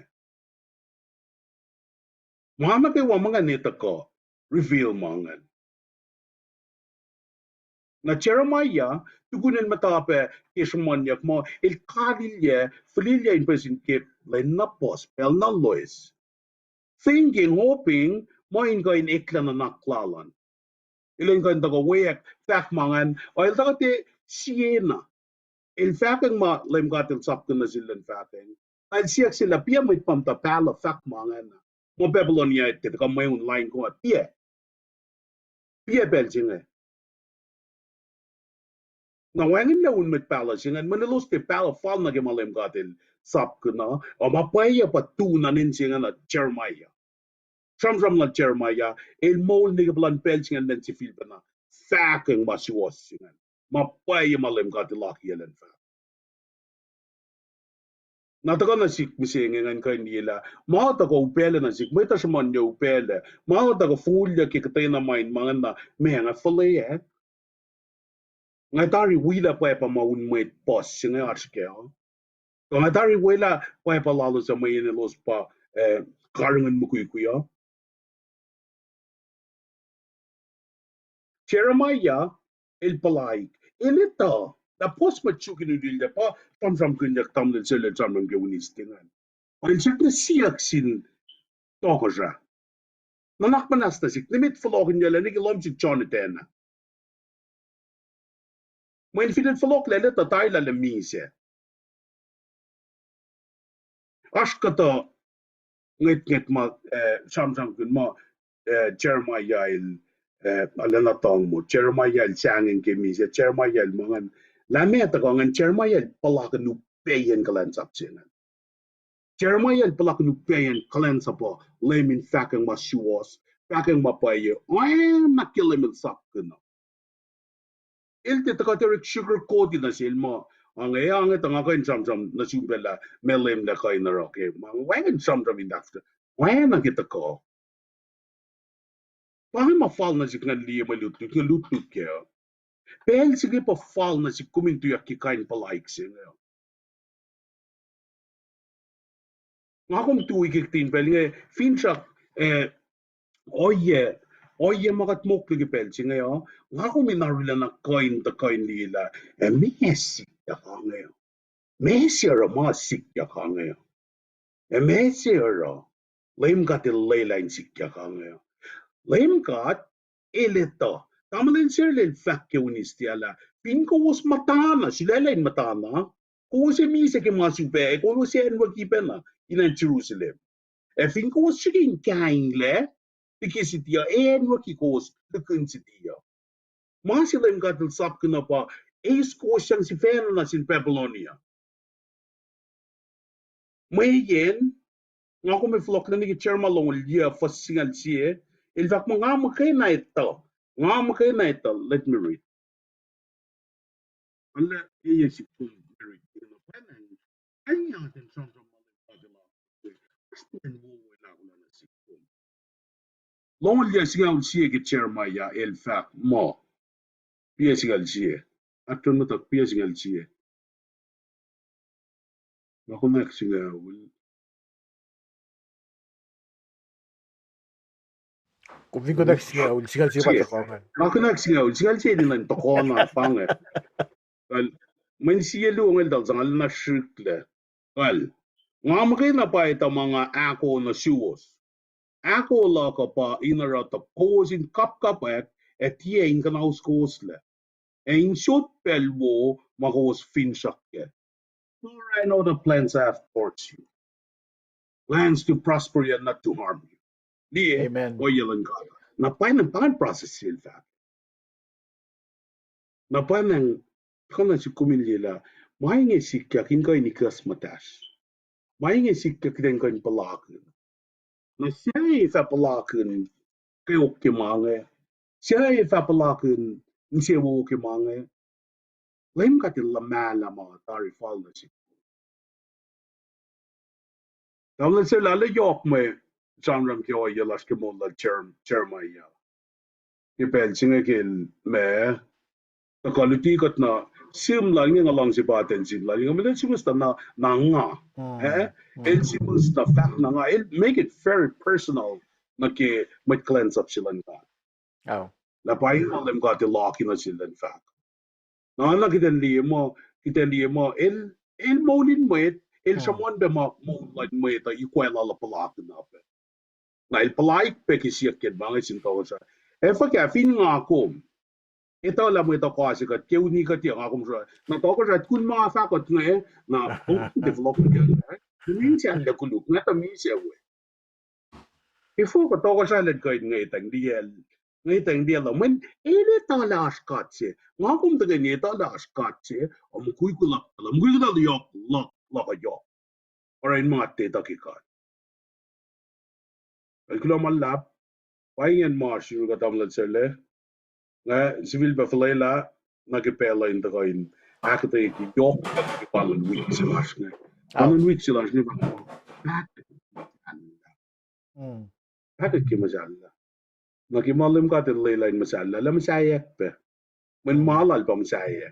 Mama kay wa mga nita ko, reveal mangan. Na Jeremiah, tugunin matape, kismanyak mo, il kadilya, fililya in present kip, len na pos, pel na lois. Thinking, hoping, moin ko in ikla na naklalan. Ilan ko yung tagawek, fak mangan, o il tagati Siena. Il faking ma lem gatil sap ko na sila faking. Al siyak sila pia may pamta pala fak mangan. Mo Babylonia iti ka may online ko at pia. Pia Belgium eh. Na wangin na un met pala singan manilos ti pala fal na gemalem gatil sap ko na. O mapaya pa tunanin singan at Jeremiah. Sramsram na Jeremiah, il mol ni gablan Belgium and si Philip na. Faking masiwas singan. Mapaya malem gatil laki yelen fa. Nataka na sik misengen kan nila mga taga upele na sik may tasman niya upele mga taga fulya kikatay na main mga na mga fale ngatari wila pa maun may pos singa arske ngatari wila pa lalo sa may los pa karangan mo kuya Jeremiah el palaik elita da post machukin dilda pa tam kunyak tam le sele tam ke unistingan on sakna siak sin togoja nanak manasta sik limit verlogen jelle nik lom sik Jonathan men fidet verlog lele ta taila le mise askata nget ma samsam kun ma Jeremiah il alana tong mo Jeremiah il sangin ke mise Jeremiah il mangan la meta kongan Jeremiah il palak nu peyen kalan sapsin Jeremiah palak nu peyen kalan sapo lemin fakang ma shuos fakang ma paye makilim sapkin il te takaterik sugar coated na silmo ang ang tanga kain samsam na sumbela melem na kain na roke mang wangan samsam in after wan na kita ko pahay mafal na si knan liya malutut nga lutut kaya pel sige pa fal na si kumintu yak kain pa like sin nga kung tuwi kiktin pel nga finchak oye makat mok lagi pel si nga nga kung minarila na kain ta kain lila messi ya nga messi ara masik ya nga messi ara lem kat laylain sikya ka nga lem kat elito tamalin sirlel fakya unistiala pinko was matana silalain matana ko se mise ke masupe ko se enwa kipena in Jerusalem finko was sigin kaingle because it enwa kikos lukun sitia masilem kat sap kana pa ko siyang si fena na sin Babylonia mayen nga ko me flok na ni chairman long dia fasingal sie il fak mo nga makay na ito let me read alla iya si kum read no panan anya den som mali padila asten wo na na si kum long dia singal sie ke chairman ya il fak mo pia singal sie atun mo tak pia singal sie nga ko mek singal Kung ko nagsinga ul sigal siya sie patakongan. nga ko mek singal sie din lang to ko na pange men sielu ngel dal zangal na shirkle well ngamri na pa ita mga ako na suwos ako la ka pa inara ta posin kap et ye in kan auskosle en shot pelwo magos finshakke for I know the plans I have towards you plans to prosper you and not to harm you die Amen. o yelan ka na pa pan process silfa na pa nang kana si kumilila mahingi sikya kin ko inikas matas mahingi sikya kin ko palakun na siya sa palakun kayo kimange siya sa palakun siya wo kimange lem ka til lamala mga tari fal na si tamla sila la yok me samram kyo yalas ke mo la cherma ya ipel singa kil me ta quality kat na sim la ngi ngalang si paten sin la ngi mele simus ta na nga el simus ta fact na nga el make it very personal na ke mit cleanse up sila nga Oh. la pai lem ka til lock na sila fact na na kita liemo el molin met el someone be ma mo like met ta igual la palak na pe na el palak pe ki siya ket bang sin to sa e fa ka fin nga ko ito la mo ito kasi kat ke uni kat yang ako sa na to ko sa kun mga fa ko nga na develop ka na min siya la kuluk na ta min siya we ifo ko to ko sa led ko nga itang diel ngay tang dia la men ele ta la askat se nga kum ta ni ta la askat se om kui ku la mu kui la yo la ka yo ora in ma te ta ki ka el kilo mal la pa yen ma shu ga tam la sele nga civil ba flela na ke pela in ta ko in akte ki yo ki pa la week se la shne an week se la shne ba ki ma jalla na ki malim ka te le la in masala la masaya pe men malal pa masaya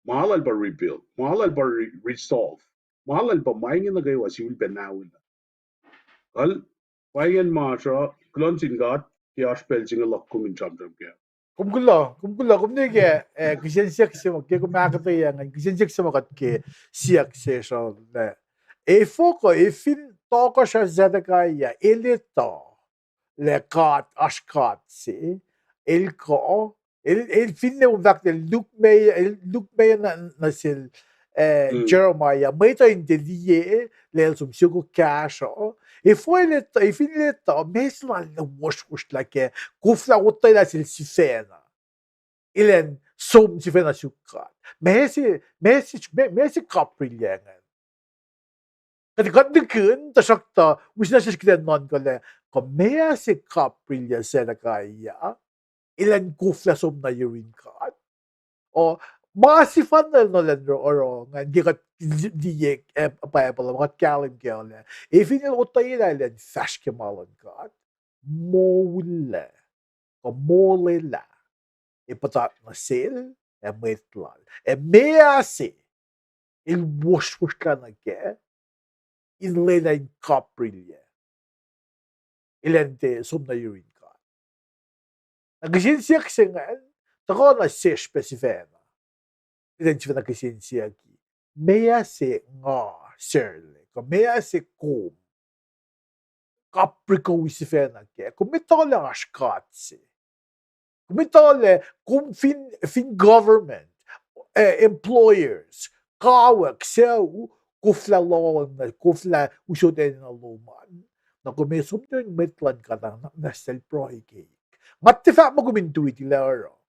Mahalal pa rebuild, mahalal pa resolve, mahalal pa maingin na kayo asil benawin. Kal, paingin ma siya, klonsin gat, kaya spell singa lak kumin jam kaya. kumnige kisiensiak simo ke kumakata yang kisiensiak simo kat ke siak se so ne e foko e fin toko sha Zedekiah elito le kat ashkat si el ko el fin ne vakt el look me na sil Jeremiah mai to in de die le sum sugo casho e foi le e fin le to mesmo al wash like kufla utai la sil sifena ilen som sifena sukat Messi kaprilyangan kadi kadde kun ta sakta wisna siskiden non kole ko Messi kaprilya Zedekiah ilan kufla som na yurin kat o masifan na no lendro oro nga gikat diye Bible mga kalim kele ifin utay na ilan fashke malon kat mole ko mole la ipatat na sil metlal measi il wash ka na ke in lena in kaprilya ilente som na yurin kat nagisin siya kisengan tako na siya specifena identifica que ciência aqui. Meia se nga serle, ko meia se kom. Caprico wisifena ke, kumitole ashkatse. Kumitole kum fin government, employers, kawak seu kufla law na kufla usoden na luman. Na kumesum yung metlan ka na sel prohike. Mattifa mo kumintuit ilaro.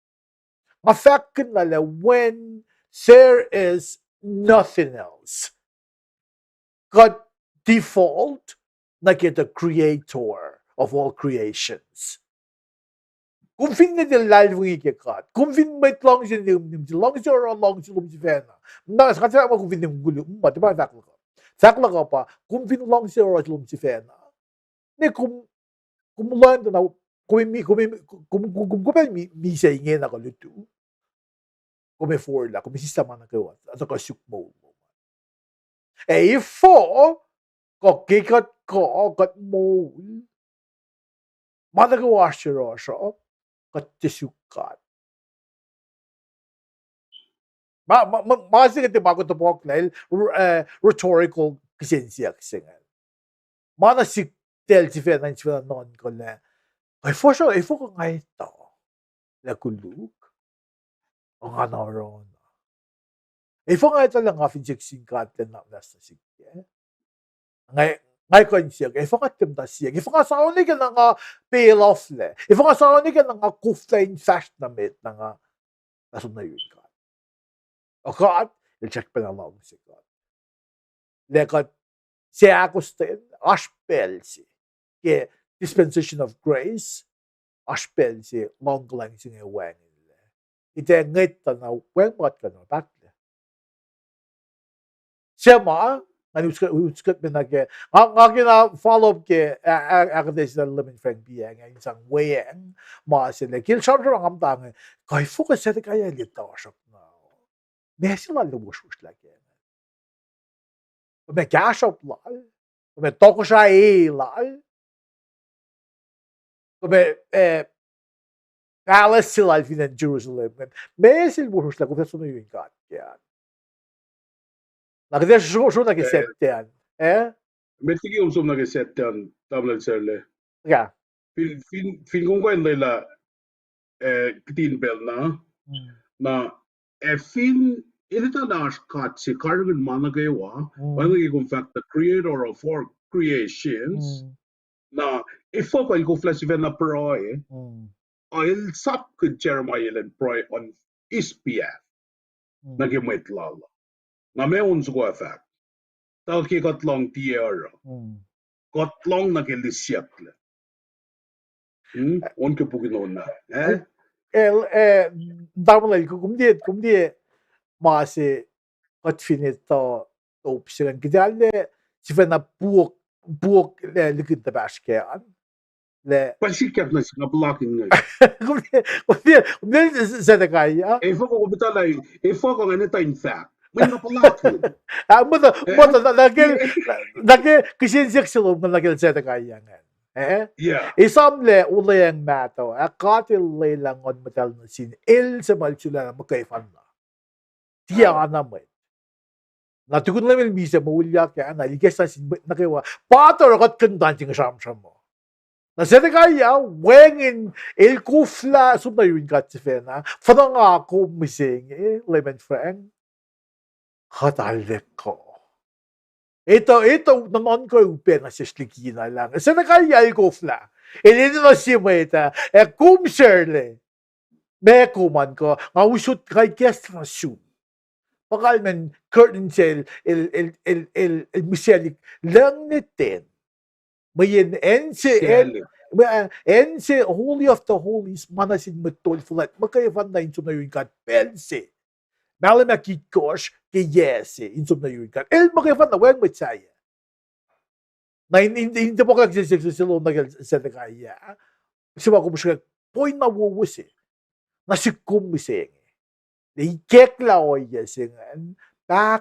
Mafakin na when there is nothing else. God default like the creator of all creations. Kung fin na din lalwing ikikat, kung fin may long sin long sin or long sin lumsifena. Na sa kanya mo kung fin yung gulo, diba sakla ka? Sakla ka pa, kung fin long sin or lumsifena. Ne kung lan na kung mi sa inge na kaluto. Come forla, come sistema na kayo at saka sukmo. Ifo ko kikat ko kat mo madagawa siya kat tisukat. Masih kati bago to po klail rhetorical kisensya kisengan. Mana si tel si fenan si fenan non ko na. Ay for sure, ifo ko nga ito. La kuluk. Ang anaron. Ifo nga ito lang afin singkat na nasa sige. Ngay ko siya. Ifo nga timda siya. Ifo nga sa unig ka nga pay off le. Ifo nga sa unig ka nga kuftain fast na met na nga nasun na yun ka. O kat, il-check pa na lang si kat. Lekat siya ako stin, aspel si. Ke dispensation of grace, aspel si, long lang si nga wang. Ite ngit na weng mat ka no bakle. Siya ma ani uskat me na ke ngaki na follow up ke akades na lemon friend biya nga isang weng ma sila kil shop ang amtang kai focus sa kaya lito shop na. Messi la lubos la ke. Me cash up la. Me toko siya la. Me Palace sila in Jerusalem. Messi lubos la kung saan yung kat. Yan. Nakita siya nag-set yan. Metigi som nag-set yan. Tamlan sirle. Ja. Fin kung kain nila kitin bel na fin ilita na kat si Carmen Managawa, wala kung fact the creator of all creations na ifo ko yung flash event na pro I'll sap could Jeremiah and Proy on SPF. Nagimit lala. Na may unso ko effect. Talki got long tiara. Got long nagilisyat le. Unke pugino na. Damla kumdi masi got finito opsigan. Gidalle si fena buok le likit na bashkean. Pasikat na siya blocking na. Kumdi Zedekiah. Ifo ko bitalay, ifo ko nga nita in fact. May napalaki. Mata, lagi kisensyak silom na lagi Zedekiah nga. Yeah. Isamle ulayang mato. Katil langon matal na sin el sa malsula na magkaifan na. Tiya ka naman. Natukun lang yung misa maulya kaya naligas na sin nakiwa. Pator akot kandan ting sramsram mo. Nasete kaya wengin el kufla sumna yun katsifena. Fanang ako mising lemon friend. Katalek ko. Ito, naman ko upen na sislikina lang. Sa nakayal ko fla. Ilino na si Meta. Kumserle. May kuman ko. Ngawusot kay kestrasyon. Pakal man curtain cell el miselik lang niten. Mayin ense holy of the holies manasin matol flat. Magkayavan na inso na yun kat pense. Malam akikosh ke yes insum na yun kan el makifan na wag matsaya na hindi po kagsisilo na sa kaya siwa ko siya point na wuwus na sikum miseng ni kekla o yes pa